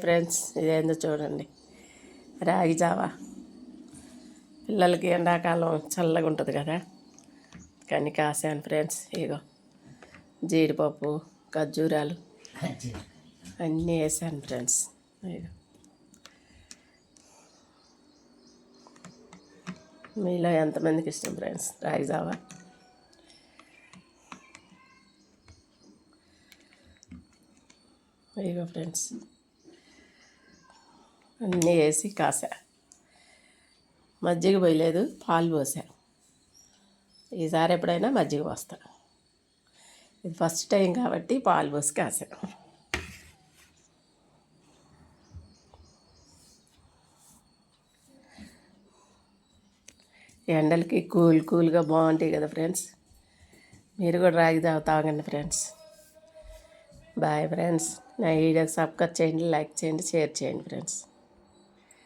Friends, ఇదేందో చూడండి, రాగి జావా. పిల్లలకి ఎండాకాలం చల్లగా ఉంటుంది కదా, కానీ కాసాను ఫ్రెండ్స్. ఇగో జీడిపప్పు, ఖర్జూరాలు అన్నీ వేసాను ఫ్రెండ్స్. ఇగో మీలో ఎంతమందికి ఇష్టం ఫ్రెండ్స్ రాగి జావా? ఇగో ఫ్రెండ్స్, అన్నీ వేసి కాసా. మజ్జిగ పోయలేదు, పాలు పోసా. ఈసారి ఎప్పుడైనా మజ్జిగ పోస్తా. ఇది ఫస్ట్ టైం కాబట్టి పాలు పోసి కాసా. ఎండలకి కూల్గా బాగుంటాయి కదా ఫ్రెండ్స్. మీరు కూడా రాగి తాగండి ఫ్రెండ్స్. Bye friends. నా వీడియోకి సబ్స్క్రైబ్ చేయండి, లైక్ చేయండి, షేర్ చేయండి ఫ్రెండ్స్.